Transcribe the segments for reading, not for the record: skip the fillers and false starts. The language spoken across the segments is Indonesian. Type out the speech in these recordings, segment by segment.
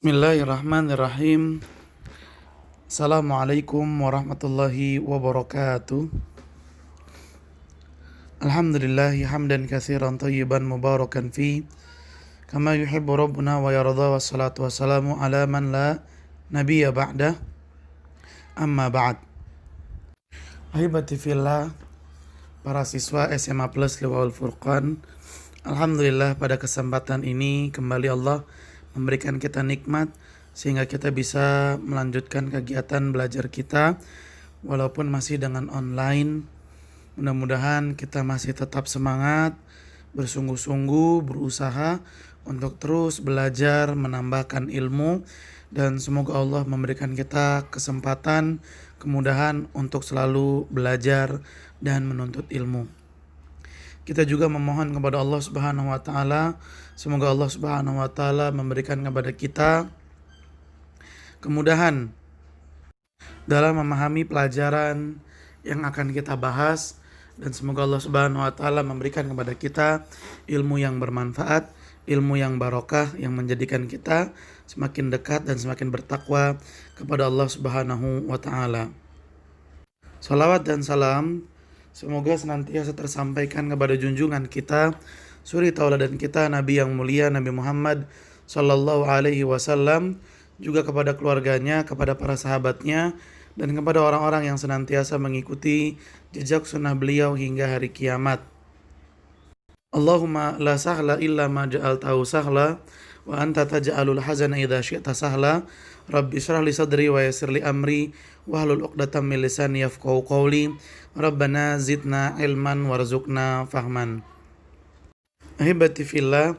Bismillahirrahmanirrahim. Assalamualaikum warahmatullahi wabarakatuh. Alhamdulillahi hamdan katsiran thayyiban mubarakan fi kama yuhibbu rabbuna wa yarda, wassalatu wassalamu ala man la nabiyya ba'dah. Amma ba'd. Ahibati fillah, para siswa SMA Plus Liwaul Furqan, alhamdulillah pada kesempatan ini kembali Allah memberikan kita nikmat sehingga kita bisa melanjutkan kegiatan belajar kita walaupun masih dengan online. Mudah-mudahan kita masih tetap semangat, bersungguh-sungguh, berusaha untuk terus belajar, menambahkan ilmu, dan semoga Allah memberikan kita kesempatan, kemudahan untuk selalu belajar dan menuntut ilmu. Kita juga memohon kepada Allah Subhanahu wa taala, semoga Allah Subhanahu wa taala memberikan kepada kita kemudahan dalam memahami pelajaran yang akan kita bahas, dan semoga Allah Subhanahu wa taala memberikan kepada kita ilmu yang bermanfaat, ilmu yang barokah yang menjadikan kita semakin dekat dan semakin bertakwa kepada Allah Subhanahu wa taala. Salawat dan salam semoga senantiasa tersampaikan kepada junjungan kita, suri tauladan kita, Nabi yang mulia, Nabi Muhammad sallallahu alaihi wasallam, juga kepada keluarganya, kepada para sahabatnya, dan kepada orang-orang yang senantiasa mengikuti jejak sunnah beliau hingga hari kiamat. Allahumma la sahla illa ma ja'altahu sahla wa anta taj'alul hazana idza syi'ta sahla. Rabbi shrah li sadri wa yassir li amri wahlul 'uqdatam min lisani yafqahu qawli. Rabbana zidna ilman warzuqna fahman. Ahibati fillah,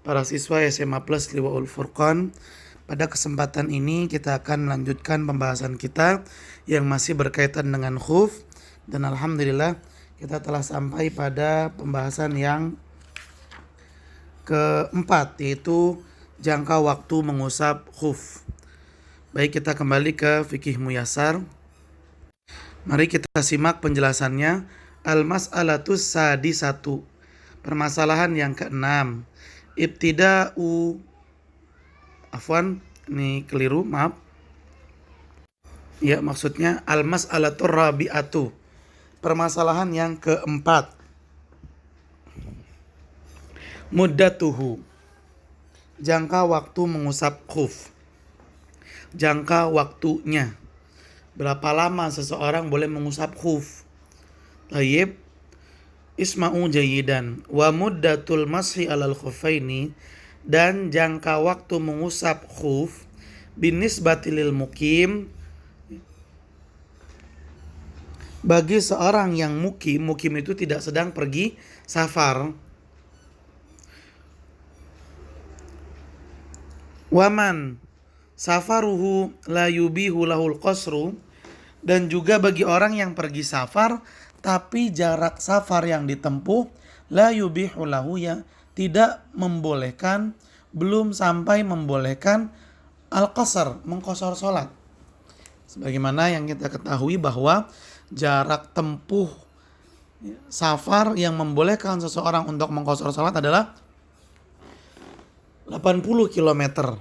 para siswa SMA Plus Liwaul Furqan, pada kesempatan ini kita akan melanjutkan pembahasan kita yang masih berkaitan dengan khuf, dan alhamdulillah kita telah sampai pada pembahasan yang keempat, yaitu jangka waktu mengusap khuf. Baik, kita kembali ke fikih muyasar. Mari kita simak penjelasannya. Al-mas'alatus sadisatu, permasalahan yang keenam. Ibtida'u, ini keliru, maaf. Ya, maksudnya al-mas'alatur rabi'atu, permasalahan yang keempat. Muddatuhu, jangka waktu mengusap khuf. Jangka waktunya, berapa lama seseorang boleh mengusap khuf. Tayyib, isma'u jayidan. Wa muddatul mashi alal khuffaini, dan jangka waktu mengusap khuf binisbati lil mukim, bagi seorang yang mukim itu tidak sedang pergi safar. Waman safaruhu la yubihu lahul qasru, dan juga bagi orang yang pergi safar tapi jarak safar yang ditempuh la yubihu lahu, ya tidak membolehkan, belum sampai membolehkan al-qasar, mengqasar salat. Sebagaimana yang kita ketahui bahwa jarak tempuh safar yang membolehkan seseorang untuk mengqasar salat adalah 80 km.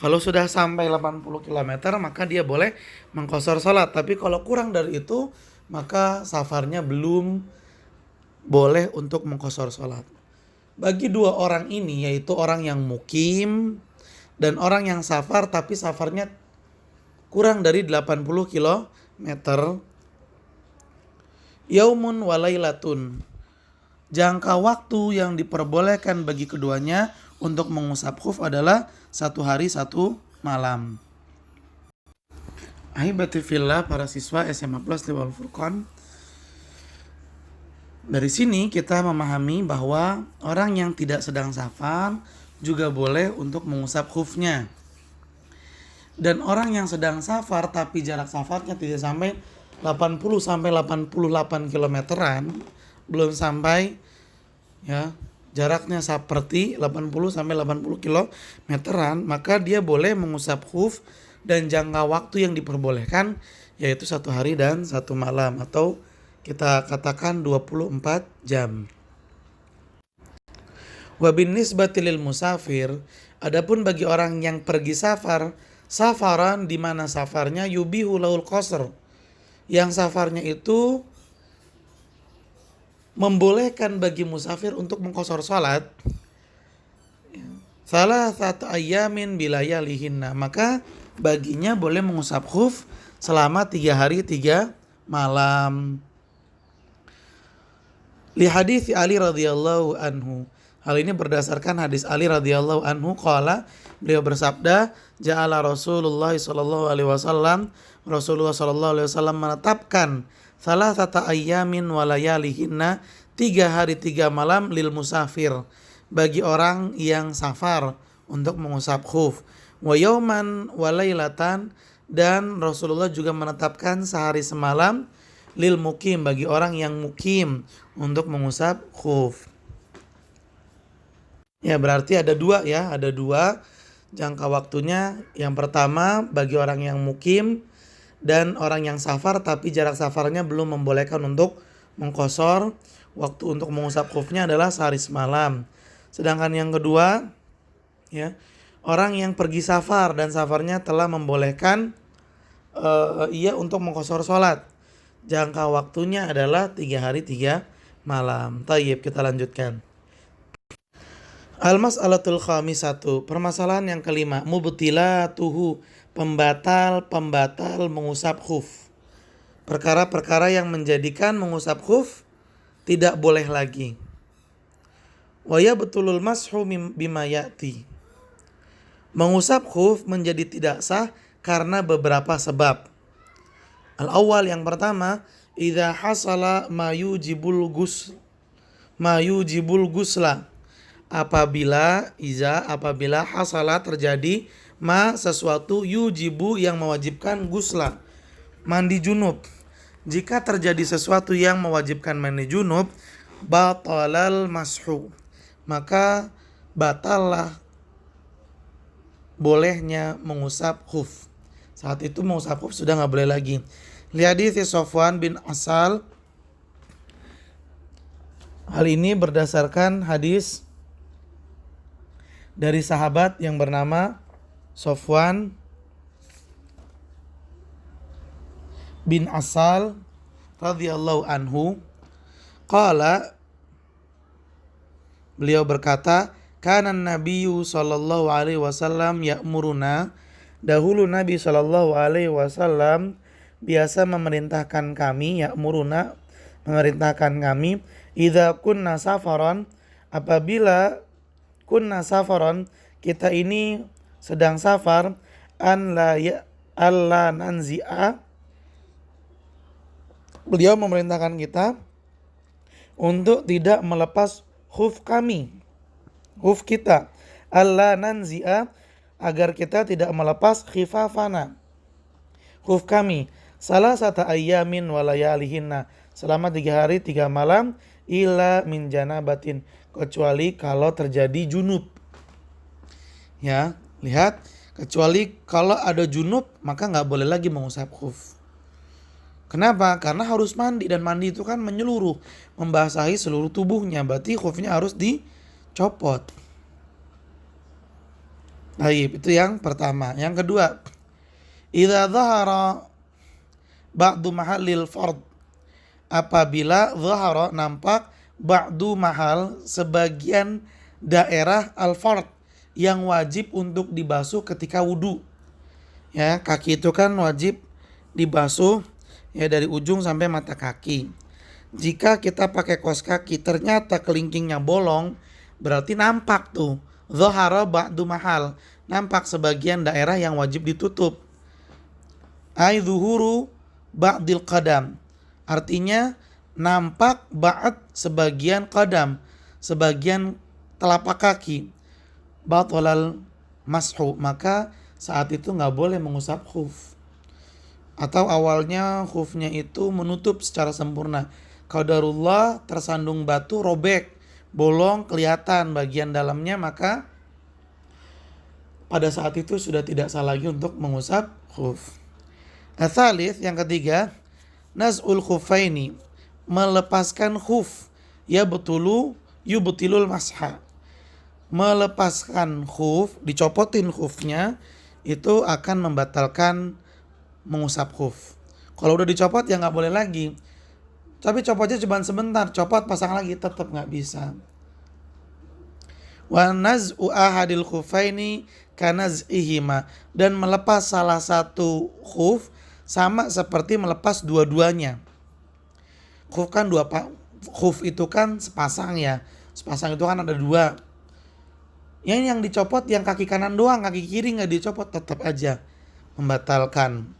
Kalau sudah sampai 80 km maka dia boleh mengqasar salat. Tapi kalau kurang dari itu maka safarnya belum boleh untuk mengqasar salat. Bagi dua orang ini, yaitu orang yang mukim dan orang yang safar tapi safarnya kurang dari 80 km, yaumun walailatun, jangka waktu yang diperbolehkan bagi keduanya untuk mengusap khuf adalah 1 hari 1 malam. Ahibati fillah, para siswa SMA Plus Liwaul Furqan, dari sini kita memahami bahwa orang yang tidak sedang safar juga boleh untuk mengusap khufnya. Dan orang yang sedang safar tapi jarak safarnya tidak sampai 80 sampai 88 kilometeran, belum sampai, ya, jaraknya seperti 80 sampai 80 kilometeran, maka dia boleh mengusap khuf, dan jangka waktu yang diperbolehkan yaitu 1 hari dan 1 malam, atau kita katakan 24 jam. Wa bin nisbati lil musafir, Adapun bagi orang yang pergi safar, safaran di mana safarnya yubihu laul qasr, yang safarnya itu membolehkan bagi musafir untuk mengqasar salat, salah satu ayamin bilayalihinna, maka baginya boleh mengusap khuf selama 3 hari 3 malam. Li hadis Ali radhiyallahu anhu. Hal ini berdasarkan hadis Ali radhiyallahu anhu qala, beliau bersabda, ja'ala Rasulullah sallallahu alaihi wasallam, Rasulullah sallallahu alaihi wasallam menetapkan salah satu ayamin walayalihinna, 3 hari 3 malam lil musafir, bagi orang yang safar untuk mengusap khuf. Wa yauman walailatan, dan Rasulullah juga menetapkan sehari semalam lil mukim, bagi orang yang mukim untuk mengusap khuf. Ya, berarti ada dua jangka waktunya. Yang pertama bagi orang yang mukim dan orang yang safar tapi jarak safarnya belum membolehkan untuk mengqasar, waktu untuk mengusap khufnya adalah sehari semalam. Sedangkan yang kedua, ya, orang yang pergi safar dan safarnya telah membolehkan ia untuk mengqasar salat. Jangka waktunya adalah 3 hari 3 malam. Tayyib, kita lanjutkan. Al-mas'alatul khamisatu, permasalahan yang kelima, mubtilatuhu, pembatal mengusap khuf. Perkara-perkara yang menjadikan mengusap khuf tidak boleh lagi. Wa yabtulul mashu bima ya'ti. Mengusap khuf menjadi tidak sah karena beberapa sebab. Al-awwal, yang pertama, idza hasala ma yujibul gusla. Apabila hasala terjadi ma sesuatu yujibu yang mewajibkan gusla, mandi junub. Jika terjadi sesuatu yang mewajibkan mandi junub, batalal mashu, maka batallah bolehnya mengusap khuf. Saat itu mengusap khuf sudah enggak boleh lagi. Li hadits Sofwan bin Asal. Hal ini berdasarkan hadis dari sahabat yang bernama Sofwan bin Asal radhiyallahu anhu. Qala, beliau berkata, kana nabiyyu sallallahu alaihi wasallam ya'muruna, dahulu Nabi sallallahu alaihi wasallam biasa memerintahkan kami, ya'muruna, memerintahkan kami, idza kunna safaran, apabila kunna safaran, kita ini sedang safar, alla nanzi'a, beliau memerintahkan kita untuk tidak melepas khuf kita, alla nanzi'a, agar kita tidak melepas khifafana, khuf kami, salah satu ayamin walayalihinna, selama 3 hari 3 malam, ila min janabatin, kecuali kalau terjadi junub. Ya, lihat, kecuali kalau ada junub maka nggak boleh lagi mengusap khuf. Kenapa? Karena harus mandi, dan mandi itu kan menyeluruh, membasahi seluruh tubuhnya, berarti khufnya harus dicopot. Baik, itu yang pertama. Yang kedua, idza dhahara ba'du mahallil fard, apabila dhahara, nampak, ba'du mahal, sebagian daerah al-fard, yang wajib untuk dibasuh ketika wudu. Ya, kaki itu kan wajib dibasuh, ya, dari ujung sampai mata kaki. Jika kita pakai kaos kaki ternyata kelingkingnya bolong, berarti nampak tuh dhahara ba'du mahal, nampak sebagian daerah yang wajib ditutup. Ai zuhuru ba'dil qadam, artinya nampak ba'd sebagian qadam, sebagian telapak kaki. Batalal mashu, maka saat itu nggak boleh mengusap khuf. Atau awalnya khufnya itu menutup secara sempurna, qadarullah tersandung batu, robek, bolong, kelihatan bagian dalamnya, maka pada saat itu sudah tidak sah lagi untuk mengusap khuf. Atsalits, yang ketiga, naz'ul khufaini, melepaskan khuf, yubtilul masha, melepaskan khuf, dicopotin khufnya, itu akan membatalkan mengusap khuf. Kalau udah dicopot ya nggak boleh lagi. Tapi copotnya cuma sebentar, copot pasang lagi tetap nggak bisa. Wa naz'u ahadil khufaini kanaz'ihima, dan melepas salah satu khuf sama seperti melepas dua-duanya. Khuf kan khuf itu kan sepasang ya. Sepasang itu kan ada dua. Yang dicopot yang kaki kanan doang, kaki kiri nggak dicopot, tetap aja membatalkan.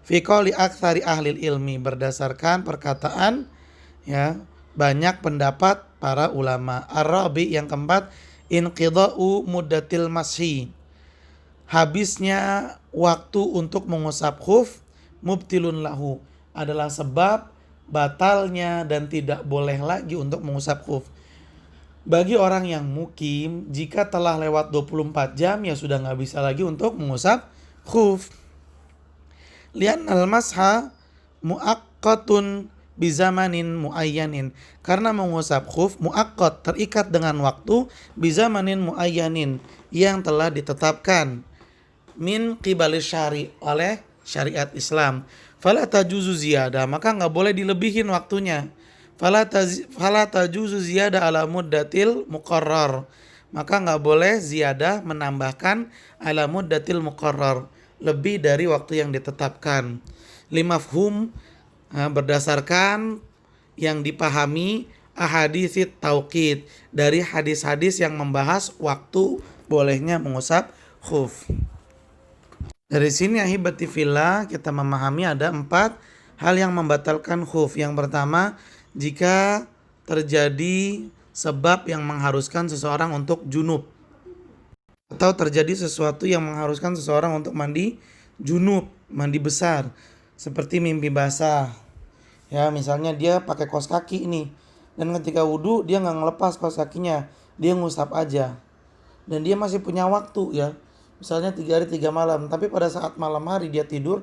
Fi qouli aktsari ahli ilmi, berdasarkan perkataan ya banyak pendapat para ulama. Ar-rabi, yang keempat, inqidha'u muddatil mashi, habisnya waktu untuk mengusap khuf, mubtilun lahu, adalah sebab batalnya dan tidak boleh lagi untuk mengusap khuf. Bagi orang yang mukim, jika telah lewat 24 jam ya sudah nggak bisa lagi untuk mengusap khuf. Lian al-masha muaqqatun bizamanin muayyanin, karena mengusap khuf muaqqat, terikat dengan waktu, bizamanin muayyanin, yang telah ditetapkan, min qibalis syari, oleh syariat Islam. Fala tajuzu ziyadah, maka nggak boleh dilebihin waktunya. Fala tajuzu ziyadah ala muddatil muqarrar, maka nggak boleh ziyadah menambahkan ala muddatil muqarrar, lebih dari waktu yang ditetapkan. Limafhum, berdasarkan yang dipahami, ahaditsit tauqid, dari hadis-hadis yang membahas waktu bolehnya mengusap khuf. Dari sini ahibati fillah kita memahami ada 4 hal yang membatalkan khuf. Yang pertama, jika terjadi sebab yang mengharuskan seseorang untuk junub, atau terjadi sesuatu yang mengharuskan seseorang untuk mandi junub, mandi besar, seperti mimpi basah. Ya, misalnya dia pakai kaos kaki ini, dan ketika wudhu dia nggak ngelepas kaos kakinya, dia ngusap aja, dan dia masih punya waktu ya, misalnya 3 hari 3 malam, tapi pada saat malam hari dia tidur,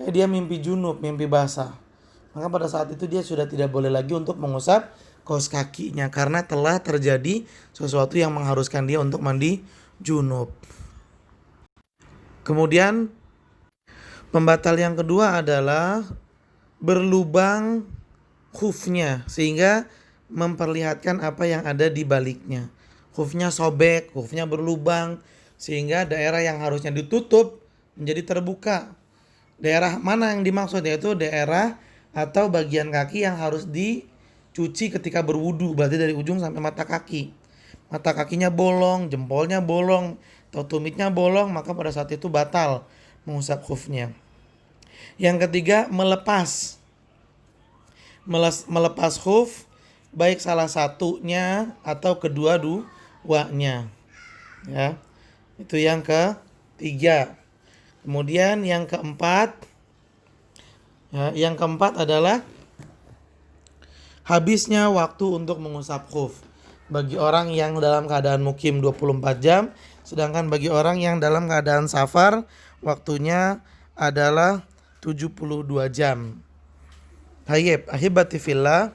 dia mimpi junub, mimpi basah, maka pada saat itu dia sudah tidak boleh lagi untuk mengusap kaos kakinya, karena telah terjadi sesuatu yang mengharuskan dia untuk mandi junub. Kemudian pembatal yang kedua adalah berlubang khufnya sehingga memperlihatkan apa yang ada di baliknya. Khufnya sobek, khufnya berlubang sehingga daerah yang harusnya ditutup menjadi terbuka. Daerah mana yang dimaksud? Yaitu daerah atau bagian kaki yang harus dicuci ketika berwudu, berarti dari ujung sampai mata kaki. Mata kakinya bolong, jempolnya bolong, atau tumitnya bolong, maka pada saat itu batal mengusap khufnya. Yang ketiga, melepas khuf, baik salah satunya atau kedua-duanya. Ya, itu yang ketiga. Kemudian yang keempat adalah habisnya waktu untuk mengusap khuf. Bagi orang yang dalam keadaan mukim 24 jam, sedangkan bagi orang yang dalam keadaan safar waktunya adalah 72 jam. Tayyib, ahibati fillah,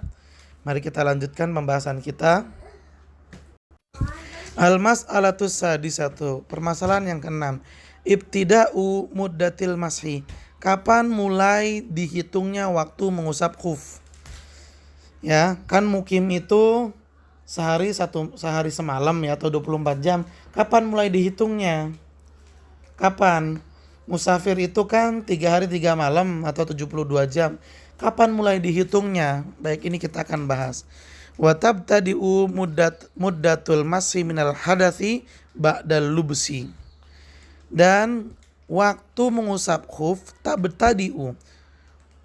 mari kita lanjutkan pembahasan kita. Al-mas'alatus sadisatu, permasalahan yang keenam. Ibtida'u muddatil mashi, kapan mulai dihitungnya waktu mengusap khuf? Ya, kan mukim itu sehari semalam ya, atau 24 jam. Kapan mulai dihitungnya? Kapan? Musafir itu kan 3 hari 3 malam atau 72 jam. Kapan mulai dihitungnya? Baik, ini kita akan bahas. Wa tabtadi'u muddatul masih minal hadathi ba'dal lubsi. Dan waktu mengusap khuf tabtadi'u,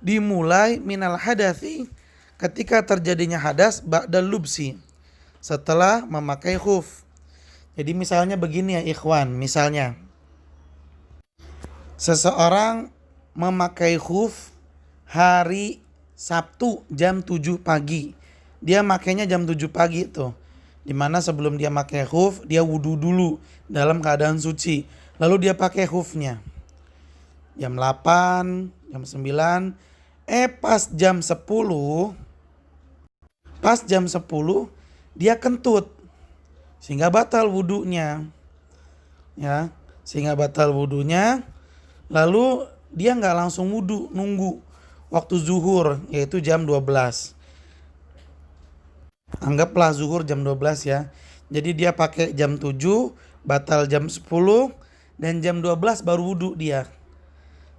dimulai minal hadathi, ketika terjadinya hadas, ba'dal lubsi, setelah memakai khuf. Jadi misalnya begini ya ikhwan, misalnya seseorang memakai khuf hari Sabtu jam 7 pagi. Dia makainya jam 7 pagi tuh. Dimana sebelum dia pakai khuf, dia wudu dulu dalam keadaan suci. Lalu dia pakai khufnya. Jam 8, jam 9. Pas jam 10 dia kentut. sehingga batal wudunya. Ya, sehingga batal wudunya. Lalu dia nggak langsung wudu, nunggu waktu zuhur yaitu jam 12. Anggaplah zuhur jam 12 ya. Jadi dia pakai jam 7, batal jam 10, dan jam 12 baru wudu dia.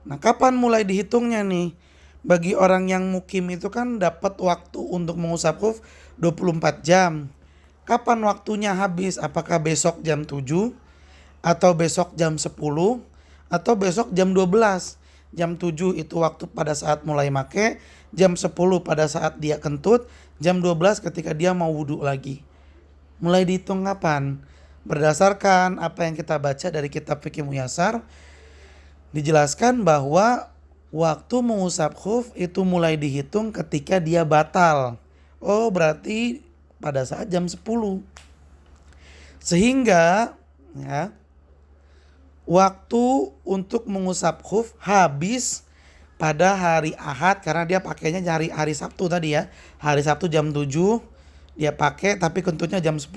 Nah, kapan mulai dihitungnya nih? Bagi orang yang mukim itu kan dapat waktu untuk mengusap khuf 24 jam. Kapan waktunya habis? Apakah besok jam 7 atau besok jam 10 atau besok jam 12? Jam 7 itu waktu pada saat mulai make, jam 10 pada saat dia kentut, jam 12 ketika dia mau wudhu lagi. Mulai dihitung kapan? Berdasarkan apa yang kita baca dari kitab Fikih Muyasar, dijelaskan bahwa waktu mengusap khuf itu mulai dihitung ketika dia batal. Oh, berarti pada saat jam 10. Sehingga ya, waktu untuk mengusap khuf habis pada hari Ahad karena dia pakainya hari Sabtu tadi ya. Hari Sabtu jam 7 dia pakai tapi kentutnya jam 10.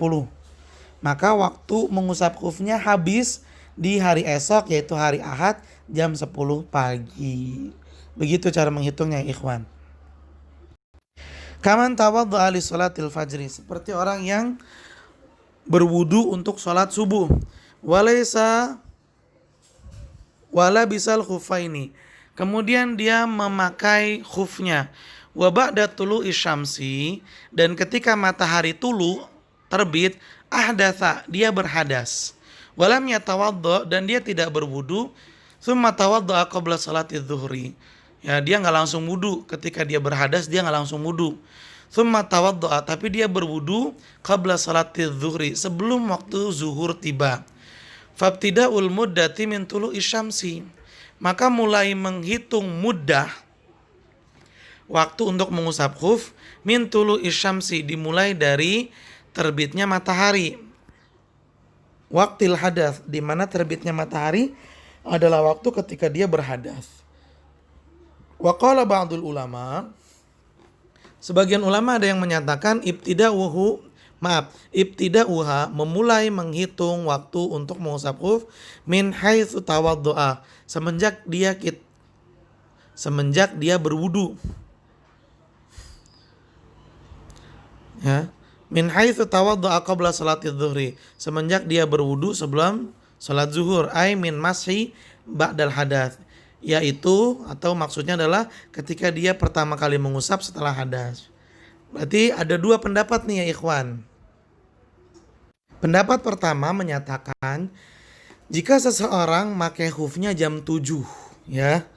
Maka waktu mengusap khufnya habis di hari esok yaitu hari Ahad jam 10 pagi. Begitu cara menghitungnya ikhwan. Kaman tawaddu'a li sholatil fajri, seperti orang yang berwudu untuk sholat subuh. Wala bisal khufaini. Kemudian dia memakai khufnya. Wa ba'da tulu'i syamsi, dan ketika matahari terbit, ahdatsa, dia berhadas. Walam yatawaddo, dan dia tidak berwudu. Tsumma tawaddo'a qabla salati dzuhri. Ya, dia enggak langsung wudu. Ketika dia berhadas dia enggak langsung wudu. Tsumma tawaddo'a, tapi dia berwudu qabla salati dzuhri, sebelum waktu zuhur tiba. Fabtida'ul muddati min tulu'i syamsi, maka mulai menghitung muddah waktu untuk mengusap khuf min tulu'i syamsi, dimulai dari terbitnya matahari. Waktil hadas, di mana terbitnya matahari adalah waktu ketika dia berhadas. Wa qala ba'dul ulama, sebagian ulama ada yang menyatakan ibtida'uha, memulai menghitung waktu untuk mengusap khuf min haitsu tawaddu'a, semenjak dia berwudu. Ya, min haitsu tawaddu'a qabla salati dzuhri, semenjak dia berwudu sebelum salat zuhur, ai min mashi ba'dal hadath, yaitu atau maksudnya adalah ketika dia pertama kali mengusap setelah hadas. Berarti ada dua pendapat nih ya ikhwan. Pendapat pertama menyatakan jika seseorang pakai khufnya jam 7 ya,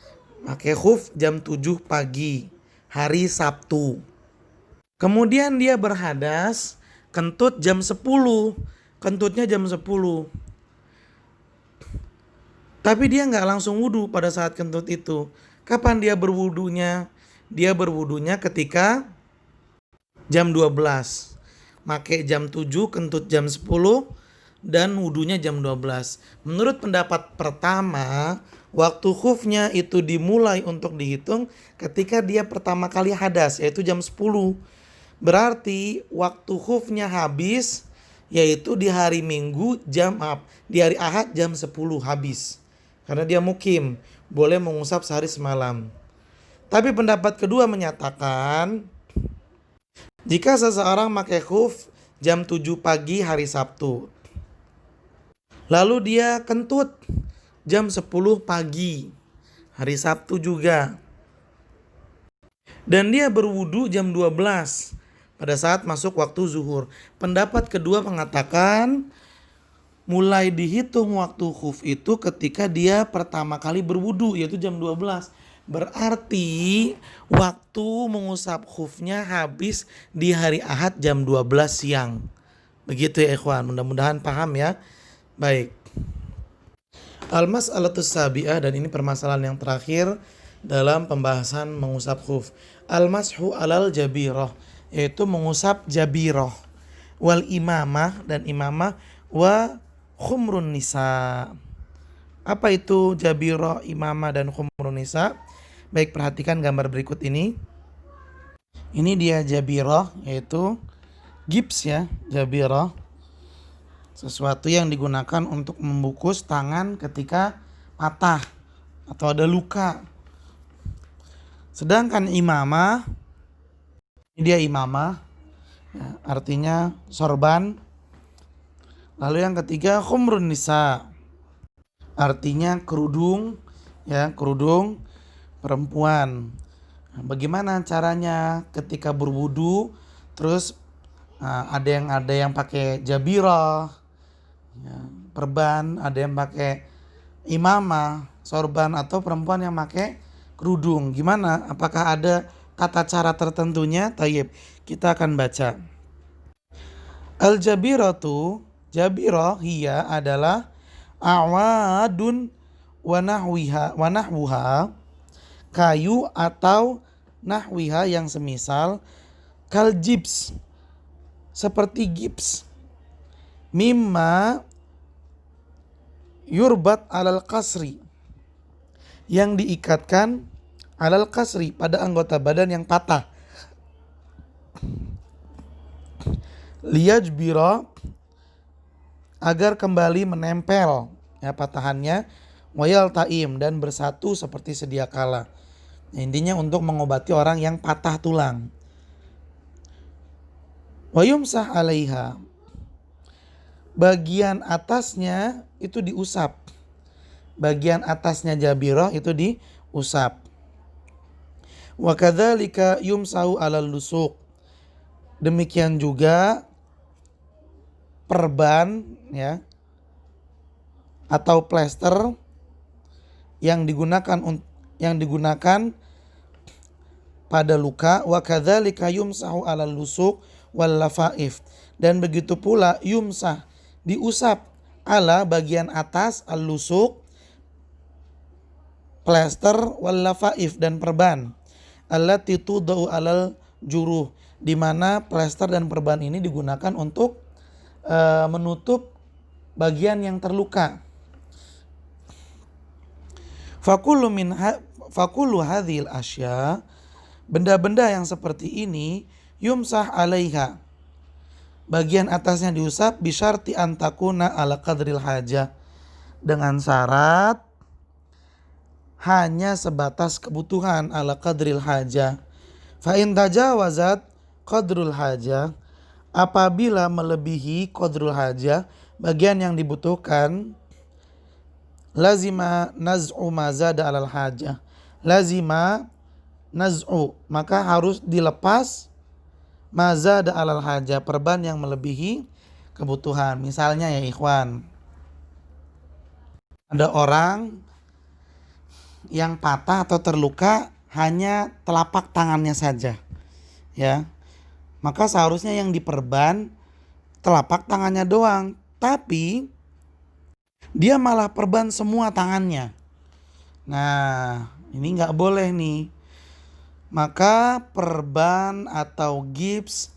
pakai khuf jam 7 pagi hari Sabtu. Kemudian dia berhadas, kentut jam 10, kentutnya jam 10. Tapi dia nggak langsung wudu pada saat kentut itu. Kapan dia berwudunya? Dia berwudunya ketika jam 12. Make jam 7, kentut jam 10, dan wudunya jam 12. Menurut pendapat pertama, waktu khufnya itu dimulai untuk dihitung ketika dia pertama kali hadas, yaitu jam 10. Berarti waktu khufnya habis yaitu di hari Minggu di hari Ahad jam 10 habis. Karena dia mukim, boleh mengusap sehari semalam. Tapi pendapat kedua menyatakan jika seseorang pakai khuf jam 7 pagi hari Sabtu, lalu dia kentut jam 10 pagi hari Sabtu juga, dan dia berwudu jam 12 pada saat masuk waktu zuhur. Pendapat kedua mengatakan mulai dihitung waktu khuf itu ketika dia pertama kali berwudu, yaitu jam 12. Berarti waktu mengusap khufnya habis di hari Ahad jam 12 siang. Begitu ya ikhwan, mudah-mudahan paham ya. Baik. Al-mas'alatus sabi'ah, dan ini permasalahan yang terakhir dalam pembahasan mengusap khuf. Al-mashu alal jabirah, yaitu mengusap jabirah. Wal imamah, dan imamah. Wa khumrun nisa. Apa itu jabirah, imamah, dan khumrun nisa? Baik, perhatikan gambar berikut ini. Ini dia jabirah, yaitu gips ya, jabirah. sesuatu yang digunakan untuk membungkus tangan ketika patah atau ada luka. Sedangkan imamah, ini dia imamah, ya, artinya sorban. Lalu yang ketiga khumrun nisa, artinya kerudung, ya, kerudung perempuan. Nah, bagaimana caranya ketika berwudu? Terus ada yang pakai jabirah, ya, perban, ada yang pakai imamah, sorban, atau perempuan yang pakai kerudung. Gimana? Apakah ada tata cara tertentunya? Tayyib, kita akan baca. Al-jabiratu, jabirah hiya adalah awadun wa nahwuha, kayu atau nahwiha yang semisal, kal gips, seperti gips, mimma yurbat alal kasri, yang diikatkan alal kasri, pada anggota badan yang patah, liyajbira, agar kembali menempel, ya, patahannya, wayal taim, dan bersatu seperti sedia kala. Intinya untuk mengobati orang yang patah tulang. Wayumsah alaiha, bagian atasnya itu diusap. Bagian atasnya jabirah itu diusap. Wa kadzalika yumsahu alal lusuk, demikian juga perban, ya, atau plester yang digunakan pada luka. Wa kadzalika yumsahu alal lusuk wal lafaif, dan begitu pula yumsah, diusap, ala, bagian atas, al lusuk, plester, wal lafaif, dan perban, allati tudau alal juruh, di mana plester dan perban ini digunakan untuk menutup bagian yang terluka. Fakulu hadhil asya, benda-benda yang seperti ini, yumsah alaiha, bagian atasnya diusap, bisyarti antakuna ala qadril hajah, dengan syarat hanya sebatas kebutuhan, ala qadril hajah. Fa in tajawazat qadrul hajah, apabila melebihi qadrul hajah, bagian yang dibutuhkan, lazima naz'u ma zada alal hajah, lazima naz'u, maka harus dilepas, ma zada alal hajah, perban yang melebihi kebutuhan. Misalnya, ya ikhwan, ada orang yang patah atau terluka hanya telapak tangannya saja, ya, maka seharusnya yang diperban telapak tangannya doang, tapi dia malah perban semua tangannya. Nah, ini nggak boleh nih. Maka perban atau gips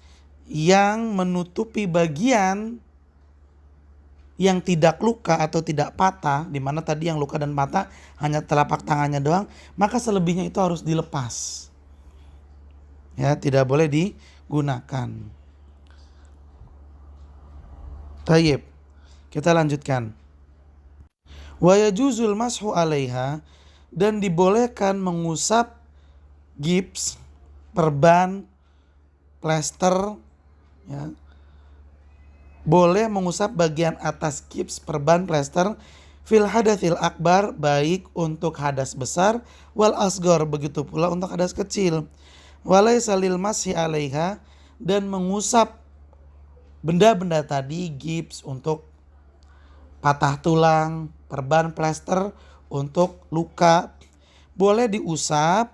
yang menutupi bagian yang tidak luka atau tidak patah, di mana tadi yang luka dan patah hanya telapak tangannya doang, maka selebihnya itu harus dilepas, ya, tidak boleh digunakan. Tayyib, kita lanjutkan. Wa yajuzul mashu alaiha, dan dibolehkan mengusap gips, perban, plester, ya, boleh mengusap bagian atas gips, perban, plester, fil hadatsil akbar, baik untuk hadas besar, wal asgor, begitu pula untuk hadas kecil. Walaysa lil mashi alaiha, dan mengusap benda-benda tadi, gips untuk patah tulang, perban, plester untuk luka, boleh diusap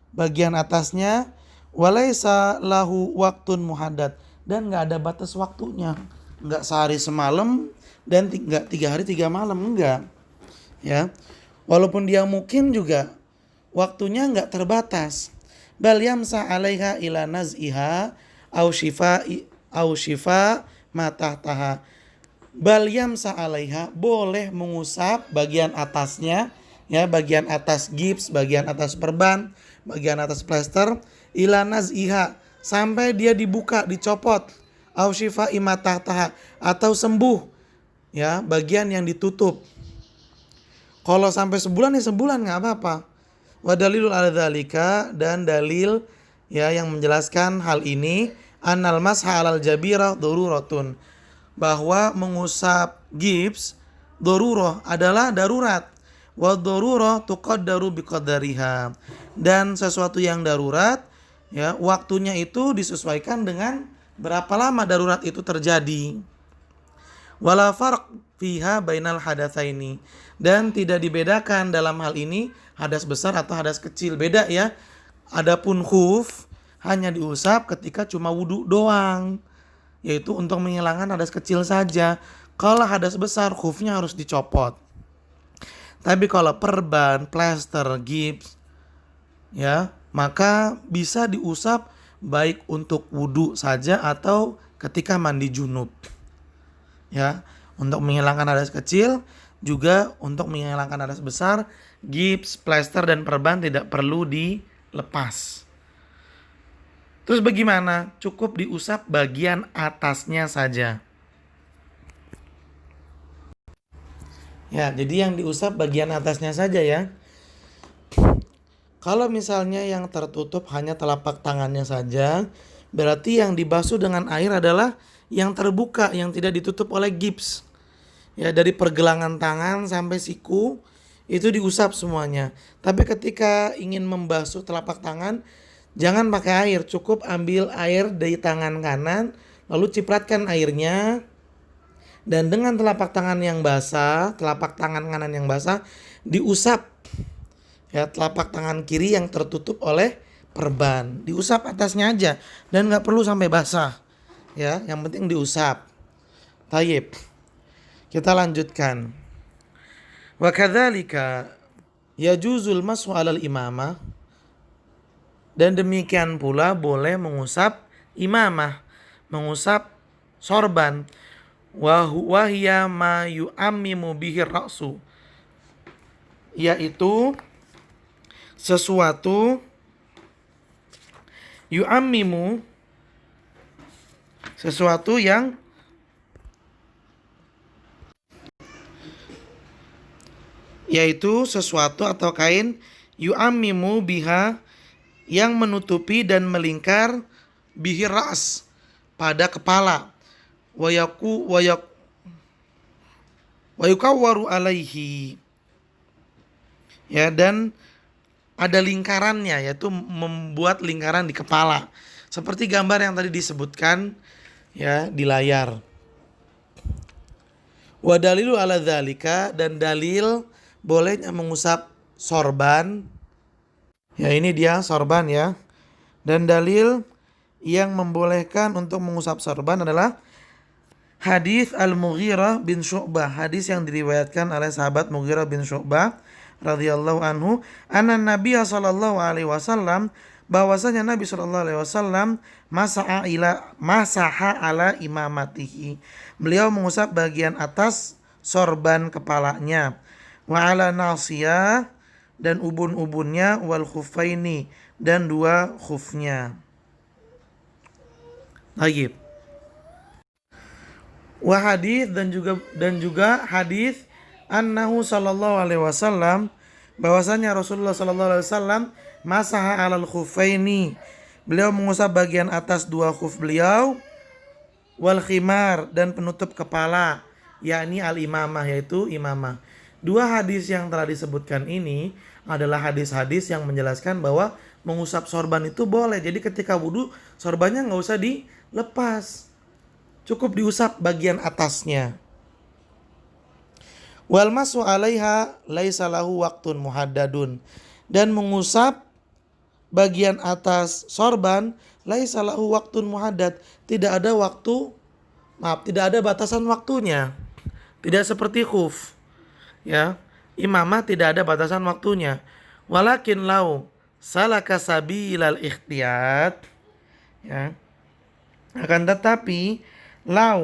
bagian atasnya, walaysa lahu waktun muhaddad, dan nggak ada batas waktunya, nggak sehari semalam dan nggak 3 hari 3 malam, enggak, ya, walaupun dia mungkin juga waktunya nggak terbatas. Bal yamsa alaiha ila naz'iha au shifa ma tahtaha, bal yamsa alaiha, boleh mengusap bagian atasnya, ya, bagian atas gips, bagian atas perban, bagian atas plester, ila naz'iha, sampai dia dibuka, dicopot, au shifa ma tahtaha, atau sembuh ya bagian yang ditutup. Kalau sampai sebulan ya sebulan nggak apa-apa. Wa dalilul ala dzalika, dan dalil ya yang menjelaskan hal ini, annal masha 'alal jabirah daruratun, bahwa mengusap gips darurah adalah darurat. Wa darurah tuqaddaru biqadariha, dan sesuatu yang darurat ya waktunya itu disesuaikan dengan berapa lama darurat itu terjadi. Wala farq fiha bainal hadatsaini, dan tidak dibedakan dalam hal ini hadas besar atau hadas kecil, beda ya. Adapun khuf hanya diusap ketika cuma wudu doang, yaitu untuk menghilangkan hadas kecil saja. Kalau hadas besar khufnya harus dicopot. Tapi kalau perban, plester, gips ya, maka bisa diusap baik untuk wudu saja atau ketika mandi junub. Ya, untuk menghilangkan hadas kecil, juga untuk menghilangkan hadas besar, gips, plester dan perban tidak perlu dilepas. Terus bagaimana? Cukup diusap bagian atasnya saja. Ya, jadi yang diusap bagian atasnya saja ya. Kalau misalnya yang tertutup hanya telapak tangannya saja, berarti yang dibasuh dengan air adalah yang terbuka, yang tidak ditutup oleh gips. Ya, dari pergelangan tangan sampai siku itu diusap semuanya. Tapi ketika ingin membasuh telapak tangan, jangan pakai air, cukup ambil air dari tangan kanan, lalu cipratkan airnya, dan dengan telapak tangan yang basah, telapak tangan kanan yang basah, diusap ya telapak tangan kiri yang tertutup oleh perban, diusap atasnya aja dan nggak perlu sampai basah ya, yang penting diusap. Tayyib, kita lanjutkan. Wa kadzalika yajuzul mashu 'alal imamah, dan demikian pula boleh mengusap imamah, mengusap sorban. Wa hiya ma yu'ammimu bihi ra'su, yaitu sesuatu yu'ammimu, sesuatu yang yaitu sesuatu atau kain yu'ammimu biha, yang menutupi dan melingkar bihi ras, pada kepala, wa yukawwaru alaihi ya, dan ada lingkarannya, yaitu membuat lingkaran di kepala seperti gambar yang tadi disebutkan ya di layar. Wa dalilu ala dzalika, dan dalil bolehnya mengusap sorban ya, ini dia sorban ya, dan dalil yang membolehkan untuk mengusap sorban adalah hadis Al-Mughirah bin Syu'bah, hadis yang diriwayatkan oleh sahabat Mughirah bin Syu'bah radhiyallahu anhu, anna Nabiya sallallahu alaihi wasallam, bahwasanya Nabi sallallahu alaihi wasallam masaha ala imamatihi, beliau mengusap bagian atas sorban kepalanya, wa ala nasiyah, dan ubun-ubunnya, wal khuffaini, dan dua khufnya. Tayyib. Wa hadis, dan juga hadis annahu sallallahu alaihi wasallam, bahwasanya Rasulullah sallallahu alaihi wasallam masaha 'alal khuffaini, beliau mengusap bagian atas dua khuf beliau, wal khimar, dan penutup kepala, yakni al imamah, yaitu imamah. Dua hadis yang telah disebutkan ini adalah hadis-hadis yang menjelaskan bahwa mengusap sorban itu boleh. Jadi ketika wudu sorbannya nggak usah dilepas, cukup diusap bagian atasnya. Wal masu 'alaiha laisa lahu waqtun muhaddadun, dan mengusap bagian atas sorban laisa lahu waqtun muhaddad, tidak ada waktu, tidak ada batasan waktunya. Tidak seperti khuf ya, imamah tidak ada batasan waktunya. Walakin lau salaka sabilal ikhtiyat ya, akan tetapi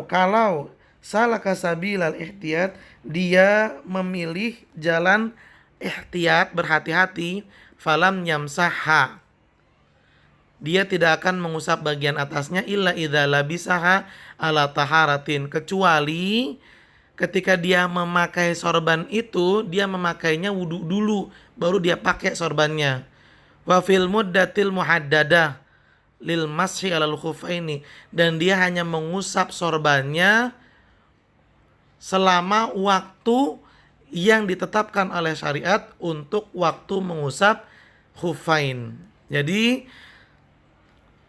kalau salaka sabilal ihtiyat, dia memilih jalan ihtiyat, berhati-hati, falam yamsaha, dia tidak akan mengusap bagian atasnya, illa idza labisaha ala taharatin, kecuali ketika dia memakai sorban itu, dia memakainya wudu dulu, baru dia pakai sorbannya. Wa fil muddatil muhaddadah lil mashi alal khuffaini, dan dia hanya mengusap sorbannya selama waktu yang ditetapkan oleh syariat untuk waktu mengusap khuffain. Jadi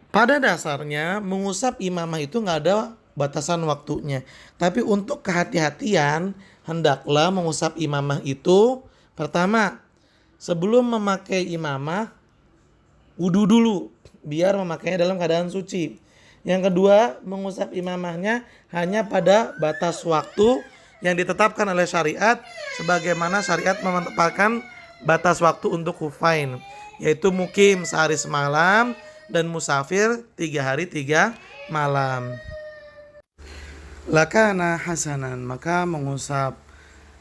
pada dasarnya mengusap imamah itu nggak ada batasan waktunya. Tapi untuk kehati-hatian, hendaklah mengusap imamah itu pertama, sebelum memakai imamah, wudu dulu biar memakainya dalam keadaan suci. Yang kedua, mengusap imamahnya hanya pada batas waktu yang ditetapkan oleh syariat, sebagaimana syariat menetapkan batas waktu untuk khuffain, yaitu mukim sehari semalam dan musafir 3 hari 3 malam. Lakana hasanan, maka mengusap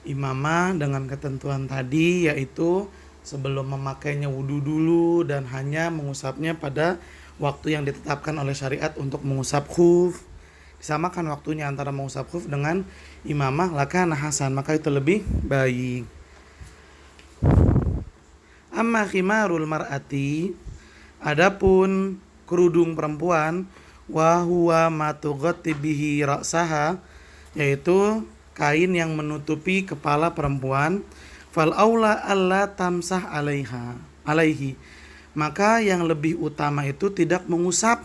imamah dengan ketentuan tadi, yaitu sebelum memakainya wudu dulu dan hanya mengusapnya pada waktu yang ditetapkan oleh syariat untuk mengusap khuf. Disamakan waktunya antara mengusap khuf dengan imamah, lakana hasan, maka itu lebih baik. Amma khimarul mar'ati, adapun kerudung perempuan, wa huwa ma tughatti bihi ra'saha, yaitu kain yang menutupi kepala perempuan, fal aula alla tamsah alaihi, maka yang lebih utama itu tidak mengusap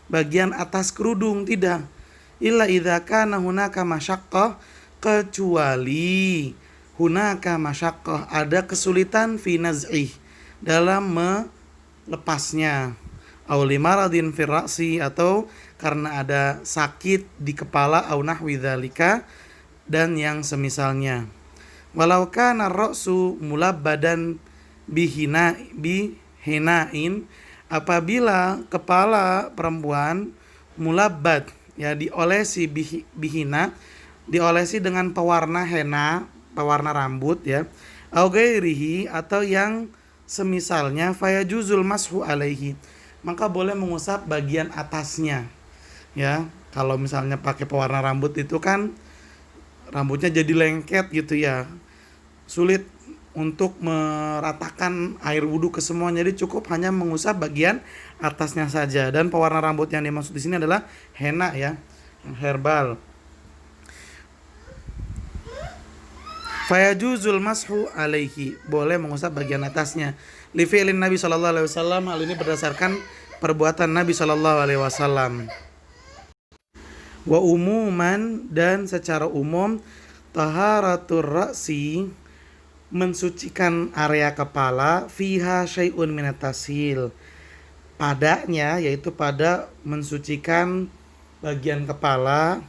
bagian atas kerudung, tidak, illa idza kana hunaka masyaqqah, kecuali hunaka masyaqqah, ada kesulitan fi naz'ih, dalam melepasnya, au limaradin fi ra'si, atau karena ada sakit di kepala, au nahwi dzalika, dan yang semisalnya. Walau kana ra'su mulabbadan bihinain, apabila kepala perempuan mulabbad, ya diolesi bihina, diolesi dengan pewarna henna, pewarna rambut ya, au ghairihi, atau yang semisalnya, fayajuzul mashu alaihi, maka boleh mengusap bagian atasnya. Ya, kalau misalnya pakai pewarna rambut itu kan rambutnya jadi lengket gitu ya, sulit untuk meratakan air wudhu ke semuanya, jadi cukup hanya mengusap bagian atasnya saja. Dan pewarna rambut yang dimaksud di sini adalah henna ya, yang herbal. Fayajuzul mashu alaihi, boleh mengusap bagian atasnya. Li fi'lin Nabi sallallahu alaihi wasallam, hal ini berdasarkan perbuatan Nabi sallallahu alaihi wasallam. Wa umuman, dan secara umum, taharatur ra'si, mensucikan area kepala, fiha syai'un minat tashil, padanya, yaitu pada mensucikan bagian kepala,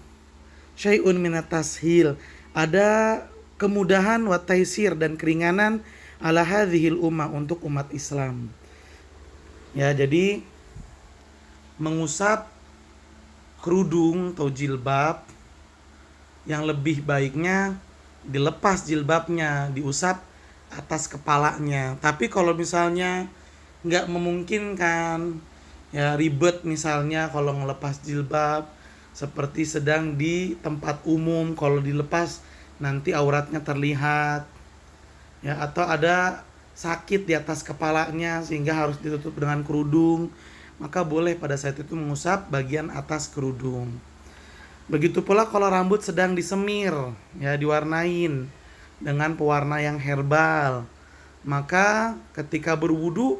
syai'un minat tashil, ada kemudahan wa taisir, dan keringanan, ala hadhil ummah, untuk umat Islam. Ya, jadi mengusap kerudung atau jilbab, yang lebih baiknya dilepas jilbabnya, diusap atas kepalanya. Tapi kalau misalnya nggak memungkinkan, ya ribet misalnya kalau ngelepas jilbab, seperti sedang di tempat umum, kalau dilepas nanti auratnya terlihat, ya, atau ada sakit di atas kepalanya sehingga harus ditutup dengan kerudung, maka boleh pada saat itu mengusap bagian atas kerudung. Begitu pula kalau rambut sedang disemir, ya diwarnain dengan pewarna yang herbal, maka ketika berwudu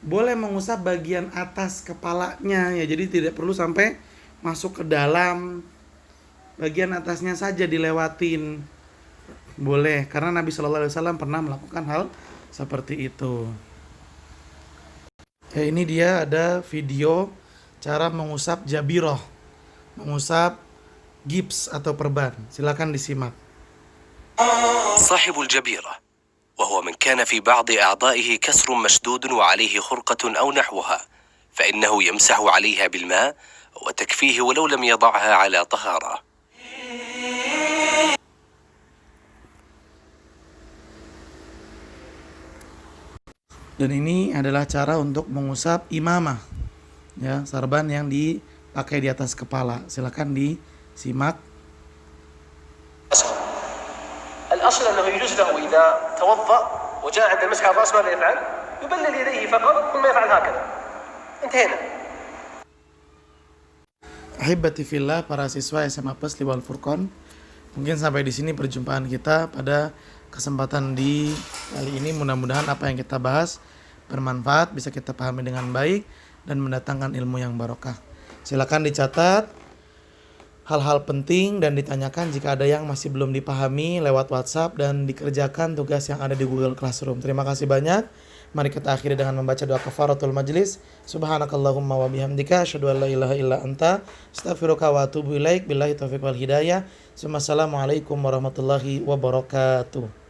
boleh mengusap bagian atas kepalanya, ya, jadi tidak perlu sampai masuk ke dalam, bagian atasnya saja dilewatin. Boleh, karena Nabi Shallallahu Alaihi Wasallam pernah melakukan hal seperti itu. Ya, ini dia ada video cara mengusap jabiroh, mengusap gips atau perban. Silakan disimak. صاحب الجبيرة وهو من كان في بعض أعضائه كسر مشدود وعليه خرقة أو نحوها، فإنه يمسح عليها بالماء وتكفيه ولو لم يضعها على طهارة. Dan ini adalah cara untuk mengusap imamah, ya, sarban yang dipakai di atas kepala. Silakan disimak. الأصل أنه يجوز له إذا توضأ وجاء عند المسح على الرأس ماذا يفعل؟ يبلل يديه فقط ثم يفعل هكذا. انتهينا. Ahibati fillah, para siswa SMA Plus Liwal Furqon. Mungkin sampai di sini perjumpaan kita pada kesempatan di kali ini. Mudah-mudahan apa yang kita bahas bermanfaat, bisa kita pahami dengan baik dan mendatangkan ilmu yang barokah. Silakan dicatat hal-hal penting dan ditanyakan jika ada yang masih belum dipahami lewat WhatsApp dan dikerjakan tugas yang ada di Google Classroom. Terima kasih banyak. Mari kita akhiri dengan membaca doa kafaratul majlis. Subhanakallahumma wa bihamdika asyhadu an la ilaha illa anta astaghfiruka wa atubu ilaik. Billahi taufiq wal hidayah. Assalamualaikum warahmatullahi wabarakatuh.